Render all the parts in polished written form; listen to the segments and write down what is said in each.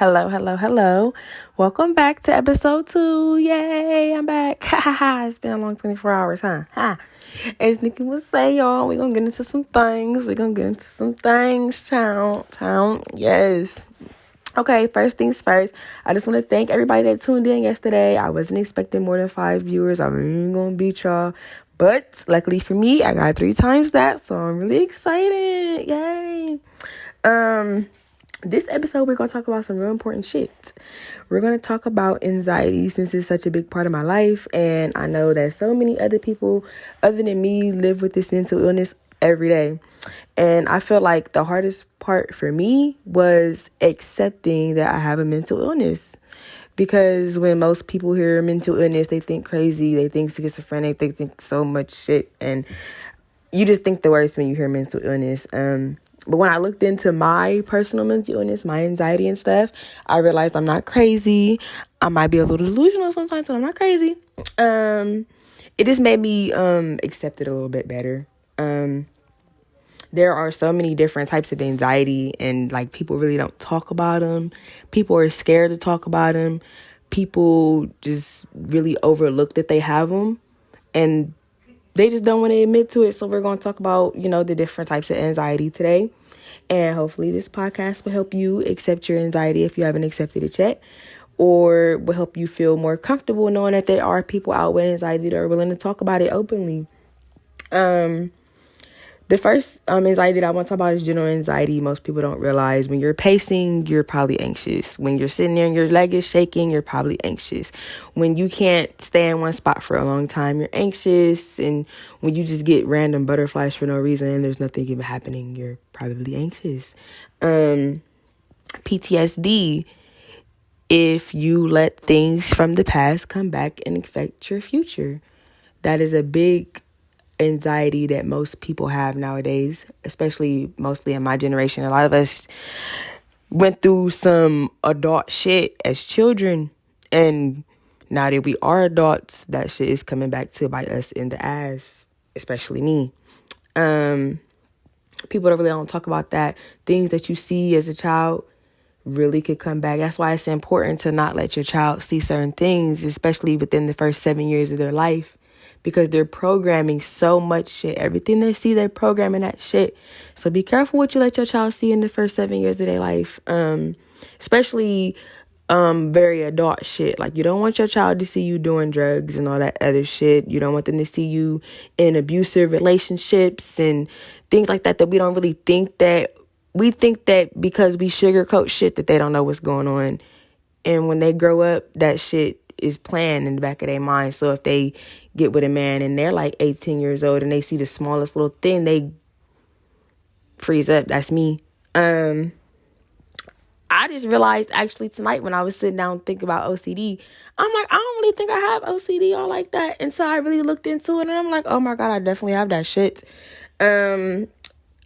Hello, hello, hello. Welcome back to episode 2. Yay, I'm back. Ha ha ha. It's been a long 24 hours, huh? Ha. As Nikki would say, y'all, we're going to get into some things. Child. Yes. Okay, first things first. I just want to thank everybody that tuned in yesterday. I wasn't expecting more than 5 viewers. I ain't going to beat y'all. But luckily for me, I got 3 times that. So I'm really excited. Yay. This episode, we're going to talk about some real important shit. We're going to talk about anxiety since it's such a big part of my life. And I know that so many other people other than me live with this mental illness every day. And I feel like the hardest part for me was accepting that I have a mental illness. Because when most people hear mental illness, they think crazy, they think schizophrenic, they think so much shit. And you just think the worst when you hear mental illness. But when I looked into my personal mental illness, my anxiety and stuff, I realized I'm not crazy. I might be a little delusional sometimes, but I'm not crazy. It just made me accept it a little bit better. There are so many different types of anxiety, and like people really don't talk about them. People are scared to talk about them. People just really overlook that they have them, and they just don't want to admit to it. So we're going to talk about, the different types of anxiety today. And hopefully this podcast will help you accept your anxiety if you haven't accepted it yet. Or will help you feel more comfortable knowing that there are people out with anxiety that are willing to talk about it openly. The first anxiety that I want to talk about is general anxiety. Most people don't realize when you're pacing, you're probably anxious. When you're sitting there and your leg is shaking, you're probably anxious. When you can't stay in one spot for a long time, you're anxious. And when you just get random butterflies for no reason and there's nothing even happening, you're probably anxious. PTSD, if you let things from the past come back and affect your future. That is a big anxiety that most people have nowadays, especially mostly in my generation. A lot of us went through some adult shit as children, and now that we are adults, that shit is coming back to bite us in the ass, especially me. People don't talk about that. Things that you see as a child really could come back. That's why it's important to not let your child see certain things, especially within the first 7 years of their life. Because they're programming so much shit. Everything they see, they're programming that shit. So be careful what you let your child see in the first 7 years of their life. Especially very adult shit. Like, you don't want your child to see you doing drugs and all that other shit. You don't want them to see you in abusive relationships and things like that we don't really think that. We think that because we sugarcoat shit that they don't know what's going on. And when they grow up, that shit is planned in the back of their mind. So if they get with a man and they're like 18 years old and they see the smallest little thing, they freeze up. That's me. I just realized actually tonight when I was sitting down thinking about OCD, I'm like, I don't really think I have OCD all like that until I really looked into it. And I'm like, oh my God, I definitely have that shit.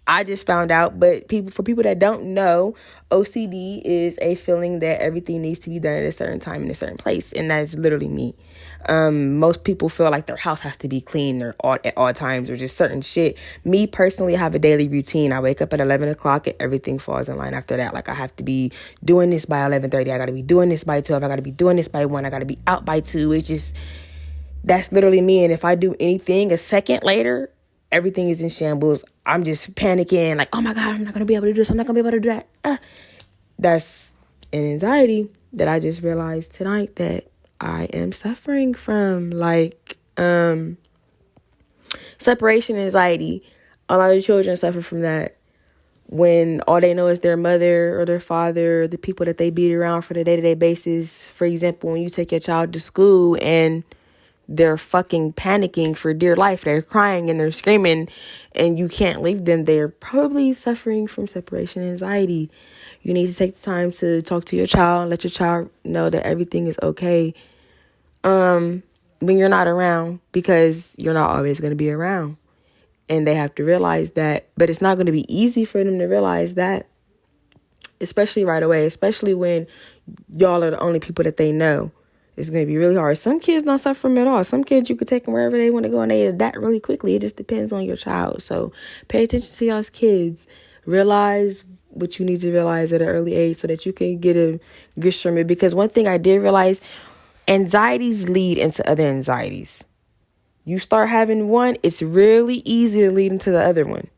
I just found out, but for people that don't know, OCD is a feeling that everything needs to be done at a certain time in a certain place, and that is literally me. Most people feel like their house has to be clean at all times or just certain shit. Me personally, I have a daily routine. I wake up at 11 o'clock and everything falls in line after that. Like, I have to be doing this by 11:30. I got to be doing this by 12. I got to be doing this by 1. I got to be out by 2. It's just, that's literally me. And if I do anything a second later, everything is in shambles. I'm just panicking, like, oh my God, I'm not going to be able to do this. I'm not going to be able to do that. That's an anxiety that I just realized tonight that I am suffering from. Like, separation anxiety. A lot of children suffer from that. When all they know is their mother or their father, or the people that they beat around for the day-to-day basis. For example, when you take your child to school and they're fucking panicking for dear life. They're crying and they're screaming and you can't leave them. They're probably suffering from separation anxiety. You need to take the time to talk to your child and let your child know that everything is okay when you're not around, because you're not always going to be around. And they have to realize that. But it's not going to be easy for them to realize that, especially right away, especially when y'all are the only people that they know. It's going to be really hard. Some kids don't suffer from it at all. Some kids, you could take them wherever they want to go and they adapt really quickly. It just depends on your child. So pay attention to y'all's kids. Realize what you need to realize at an early age so that you can get a grip from it. Because one thing I did realize, anxieties lead into other anxieties. You start having one, it's really easy to lead into the other one.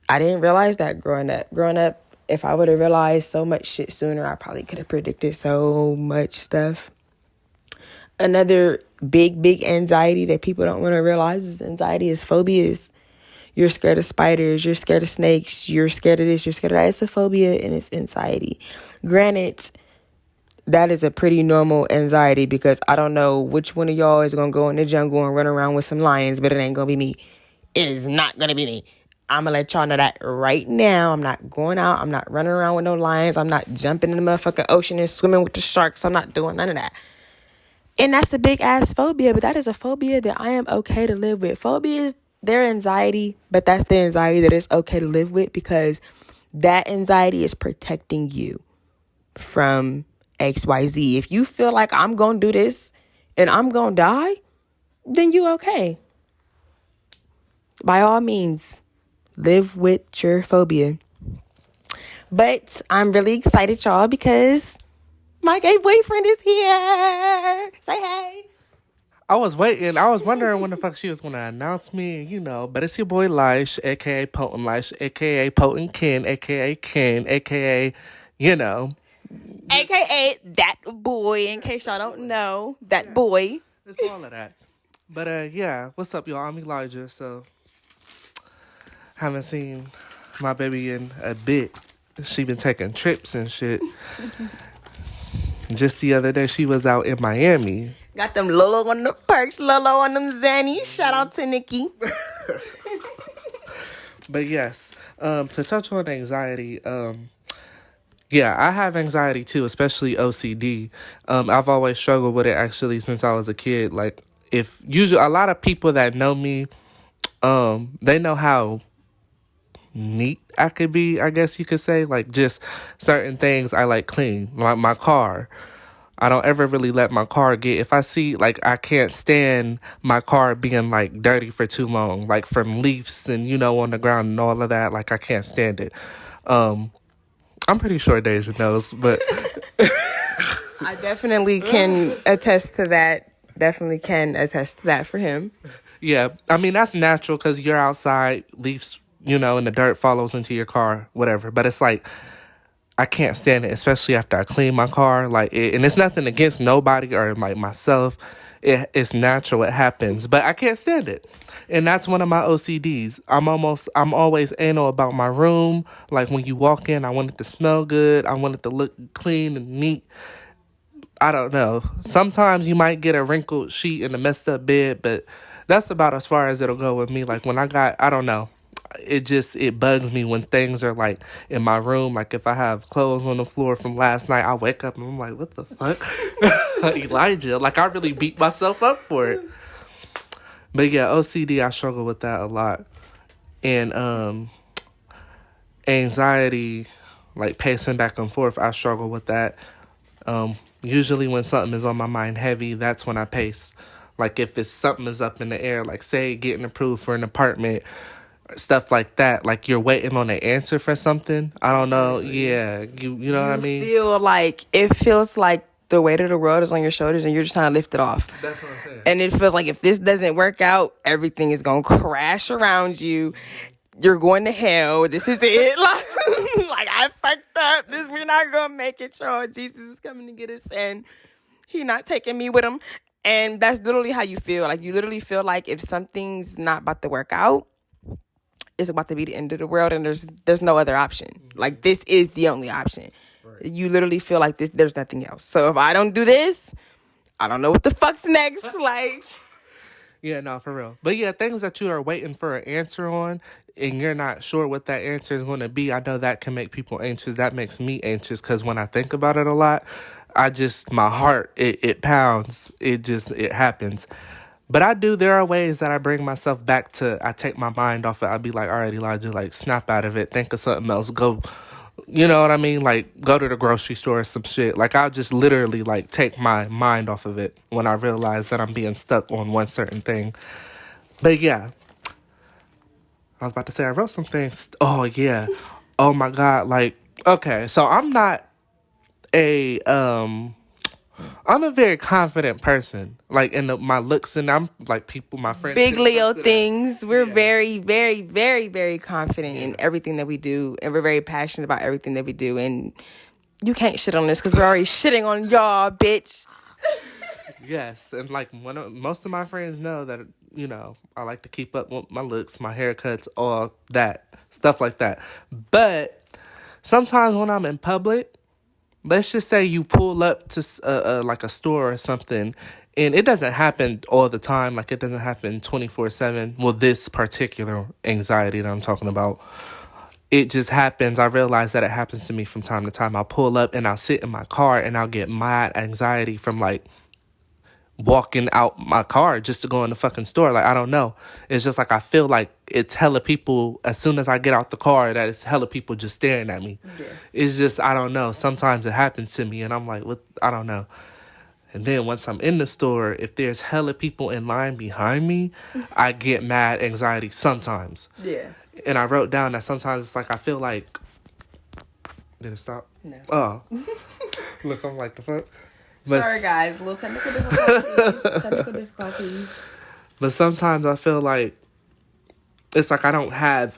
I didn't realize that growing up. If I would have realized so much shit sooner, I probably could have predicted so much stuff. Another big anxiety that people don't want to realize is anxiety is phobias. You're scared of spiders. You're scared of snakes. You're scared of this. You're scared of that. It's a phobia and it's anxiety. Granted, that is a pretty normal anxiety because I don't know which one of y'all is going to go in the jungle and run around with some lions, but it ain't going to be me. It is not going to be me. I'm going to let y'all know that right now. I'm not going out. I'm not running around with no lions. I'm not jumping in the motherfucking ocean and swimming with the sharks. I'm not doing none of that. And that's a big ass phobia, but that is a phobia that I am okay to live with. Phobias, they're anxiety, but that's the anxiety that is okay to live with because that anxiety is protecting you from XYZ. If you feel like I'm going to do this and I'm going to die, then you okay. By all means, live with your phobia. But I'm really excited, y'all, because my gay boyfriend is here. Say hey. I was waiting. I was wondering when the fuck she was going to announce me, but it's your boy Lish, a.k.a. Potent Lish, a.k.a. Potent Ken, a.k.a., AKA that boy, in case y'all don't know. That boy. It's all of that. But, what's up, y'all? I'm Elijah, so haven't seen my baby in a bit. She been taking trips and shit. Just the other day, she was out in Miami. Got them Lolo on the perks, Lolo on them Zannies. Shout out to Nikki. But yes, to touch on anxiety, I have anxiety too, especially OCD. I've always struggled with it actually since I was a kid. Like, a lot of people that know me, they know how neat I could be, I guess you could say. Like, just certain things I like clean, like my car. I don't ever really let my car get, if I see, like, I can't stand my car being, like, dirty for too long, like, from leaves and, on the ground and all of that, like, I can't stand it. I'm pretty sure Deja knows, but I definitely can attest to that. Definitely can attest to that for him. Yeah, I mean, that's natural because you're outside, leaves, and the dirt follows into your car, whatever. But it's like, I can't stand it, especially after I clean my car. Like, and it's nothing against nobody or like myself. It's natural, it happens, but I can't stand it. And that's one of my OCDs. I'm always anal about my room. Like, when you walk in, I want it to smell good. I want it to look clean and neat. I don't know. Sometimes you might get a wrinkled sheet and a messed up bed, but that's about as far as it'll go with me. Like, when I don't know. It bugs me when things are like in my room. Like, if I have clothes on the floor from last night, I wake up and I'm like, what the fuck? Elijah, like, I really beat myself up for it. But yeah, OCD, I struggle with that a lot. And anxiety, like pacing back and forth, I struggle with that. Usually when something is on my mind heavy, that's when I pace. Like, if it's something is up in the air, like, say getting approved for an apartment, stuff like that, like you're waiting on an answer for something. I don't know. Yeah, you know what I mean? It feels like the weight of the world is on your shoulders and you're just trying to lift it off. That's what I'm saying. And it feels like if this doesn't work out, everything is going to crash around you. You're going to hell. This is it. Like I fucked up. We're not going to make it, y'all. Jesus is coming to get us and he not taking me with him. And that's literally how you feel. Like, you literally feel like if something's not about to work out, it's about to be the end of the world and there's no other option. Like, this is the only option. Right. You literally feel like there's nothing else. So if I don't do this, I don't know what the fuck's next. Like, yeah, no, for real. But yeah, things that you are waiting for an answer on and you're not sure what that answer is going to be, I know that can make people anxious. That makes me anxious because when I think about it a lot, my heart, it pounds. It happens. But there are ways that I bring myself back to, I take my mind off it. I'll be like, all right, Elijah, like, snap out of it. Think of something else. Go, you know what I mean? Like, go to the grocery store or some shit. Like, I'll just literally, like, take my mind off of it when I realize that I'm being stuck on one certain thing. But, yeah. I was about to say I wrote some things. Oh, yeah. Oh my God. Like, okay. So I'm a very confident person. Like in my looks, and I'm like people, my friends Big can attest Leo to that. things. We're Yeah. very, very, very, very confident in Yeah. everything that we do, and we're very passionate about everything that we do. And you can't shit on this because we're already shitting on y'all, bitch. Yes, and like most of my friends know that I like to keep up with my looks, my haircuts, all that stuff like that. But sometimes when I'm in public, let's just say you pull up to like a store or something, and it doesn't happen all the time. Like it doesn't happen 24/7. Well, this particular anxiety that I'm talking about, it just happens. I realize that it happens to me from time to time. I'll pull up and I'll sit in my car and I'll get mad anxiety from like walking out my car just to go in the fucking store. Like, I don't know. It's just like I feel like it's hella people as soon as I get out the car that it's hella people just staring at me. Yeah. It's just, I don't know. Sometimes it happens to me and I'm like, what? I don't know. And then once I'm in the store, if there's hella people in line behind me, I get mad anxiety sometimes. Yeah. And I wrote down that sometimes it's like I feel like... Did it stop? No. Oh. Look, I'm like, the fuck? But, sorry, guys. A little technical difficulties. But sometimes I feel like it's like I don't have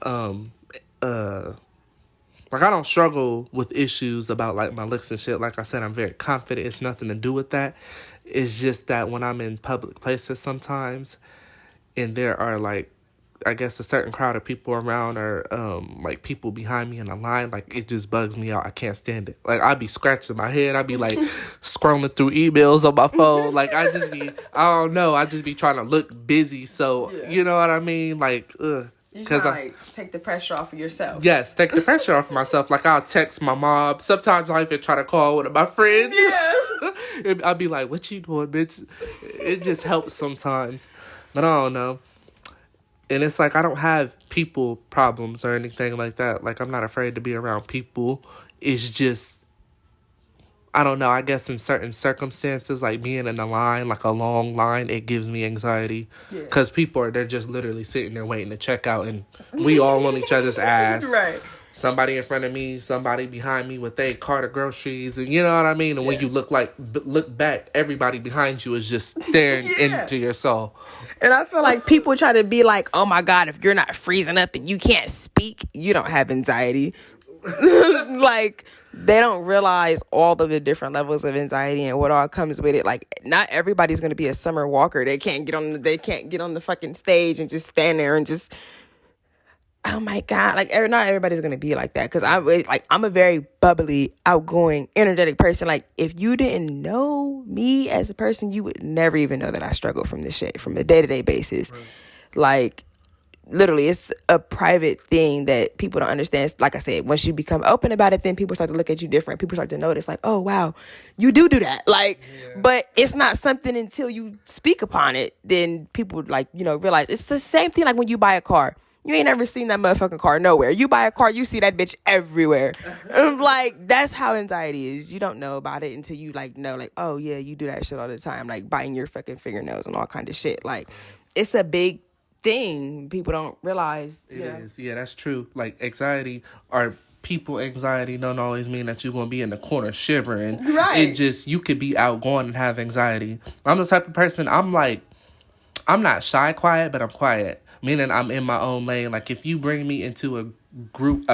like I don't struggle with issues about like my looks and shit. Like I said, I'm very confident. It's nothing to do with that. It's just that when I'm in public places sometimes, and there are like, I guess a certain crowd of people around, or like people behind me in a line, like it just bugs me out. I can't stand it. Like I'd be scratching my head. I'd be like scrolling through emails on my phone. Like I just be trying to look busy. So you know what I mean? Like, because I take the pressure off of yourself. Yes, take the pressure off of myself. Like I'll text my mom. Sometimes I even try to call one of my friends. Yeah. I'll be like, "What you doing, bitch?" It just helps sometimes, but I don't know. And it's like I don't have people problems or anything like that. Like I'm not afraid to be around people. It's just, I don't know. I guess in certain circumstances, like being in a line, like a long line, it gives me anxiety. Because they're just literally sitting there waiting to check out, and we all on each other's ass. Right. Somebody in front of me, somebody behind me with their cart of groceries, and you know what I mean? And when you look back, everybody behind you is just staring into your soul. And I feel like people try to be like, oh my God, if you're not freezing up and you can't speak, you don't have anxiety. Like, they don't realize all of the different levels of anxiety and what all comes with it. Like, not everybody's going to be a Summer Walker. They can't get on the fucking stage and just stand there and just, oh my God. Like, not everybody's going to be like that. Because I'm a very bubbly, outgoing, energetic person. Like, if you didn't know me as a person, you would never even know that I struggle from this shit from a day-to-day basis. Right. Like, literally, it's a private thing that people don't understand. Like I said, once you become open about it, then people start to look at you different. People start to notice, like, oh, wow, you do that. Like, but it's not something until you speak upon it. Then people, like, realize it's the same thing like when you buy a car. You ain't ever seen that motherfucking car nowhere. You buy a car, you see that bitch everywhere. Like, that's how anxiety is. You don't know about it until you, like, know, like, oh, yeah, you do that shit all the time. Like, biting your fucking fingernails and all kind of shit. Like, it's a big thing people don't realize. It is. Yeah, that's true. Like, anxiety or people anxiety don't always mean that you're going to be in the corner shivering. Right. It just, you could be outgoing and have anxiety. I'm the type of person, I'm not shy quiet, but I'm quiet. Meaning I'm in my own lane. Like, if you bring me into a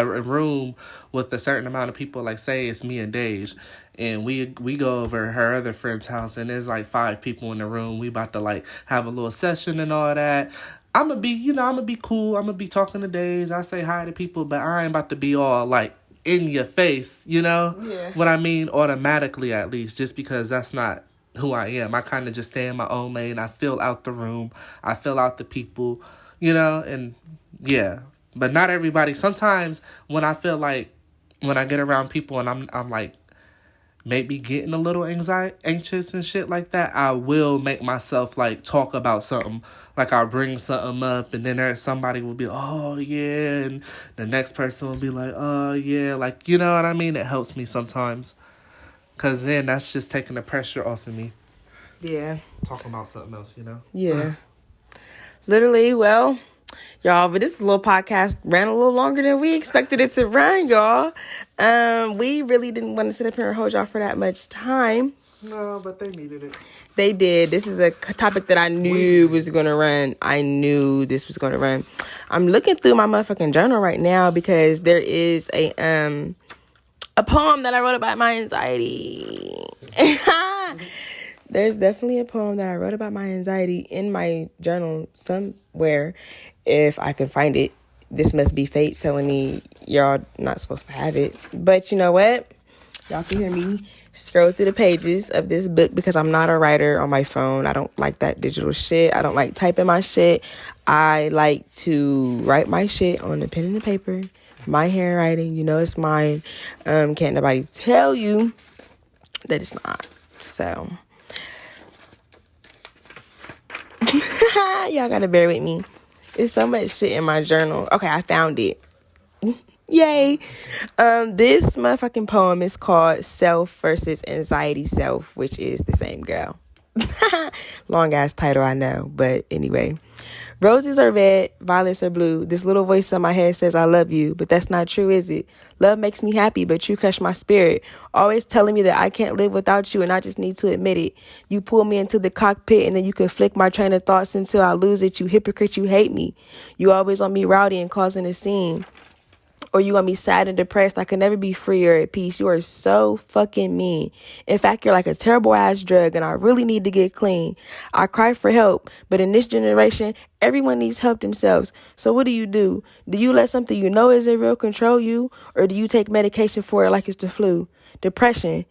room with a certain amount of people, like, say it's me and Dej, and we go over her other friend's house, and there's, like, 5 people in the room. We about to, like, have a little session and all that. I'm going to be cool. I'm going to be talking to Dej. I say hi to people, but I ain't about to be all, like, in your face, what I mean? Automatically, at least, just because that's not who I am. I kind of just stay in my own lane. I fill out the room. I fill out the people. And yeah, but not everybody. Sometimes when I feel like, when I get around people and I'm like, maybe getting a little anxious and shit like that, I will make myself like talk about something. Like I'll bring something up and then somebody will be, oh yeah. And the next person will be like, oh yeah. Like, you know what I mean? It helps me sometimes. Cause then that's just taking the pressure off of me. Yeah. Talking about something else, Yeah. Literally, well, y'all. But this little podcast ran a little longer than we expected it to run, y'all. We really didn't want to sit up here and hold y'all for that much time. No, but they needed it. They did. This is a topic that I knew was going to run. I knew this was going to run. I'm looking through my motherfucking journal right now because there is a poem that I wrote about my anxiety. There's definitely a poem that I wrote about my anxiety in my journal somewhere. If I can find it, this must be fate telling me y'all not supposed to have it. But you know what? Y'all can hear me scroll through the pages of this book because I'm not a writer on my phone. I don't like that digital shit. I don't like typing my shit. I like to write my shit on the pen and the paper. My handwriting, you know, it's mine. Can't nobody tell you that it's not. So y'all gotta bear with me. There's so much shit in my journal. Okay, I found it. Yay. This motherfucking poem is called Self versus Anxiety Self, which is the same girl. Long ass title, I know. But anyway. Roses are red, violets are blue. This little voice in my head says I love you, but that's not true, is it? Love makes me happy, but you crush my spirit. Always telling me that I can't live without you, and I just need to admit it. You pull me into the cockpit, and then you can flick my train of thoughts until I lose it. You hypocrite, you hate me. You always want me rowdy and causing a scene. Or you want me sad and depressed. I can never be free or at peace. You are so fucking mean. In fact, you're like a terrible ass drug and I really need to get clean. I cry for help, but in this generation, everyone needs help themselves. So what do? Do you let something you know isn't real control you? Or do you take medication for it like it's the flu? Depression.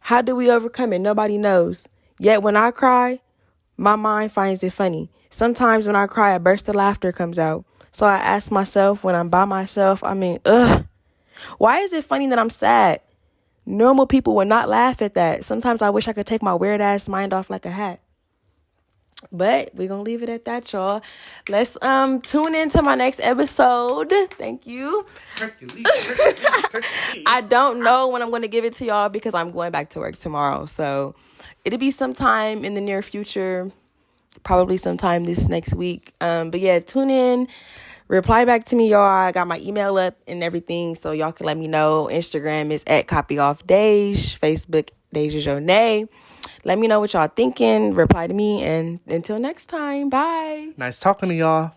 How do we overcome it? Nobody knows. Yet when I cry, my mind finds it funny. Sometimes when I cry, a burst of laughter comes out. So I ask myself when I'm by myself, why is it funny that I'm sad? Normal people would not laugh at that. Sometimes I wish I could take my weird ass mind off like a hat. But we're going to leave it at that, y'all. Let's tune into my next episode. Thank you. Hercules. I don't know when I'm going to give it to y'all because I'm going back to work tomorrow. So it'll be sometime in the near future. Probably sometime this next week. But yeah, tune in. Reply back to me, y'all. I got my email up and everything, so y'all can let me know. Instagram is @copyoffdej. Facebook, Deja Jonay. Let me know what y'all thinking. Reply to me, and until next time, bye. Nice talking to y'all.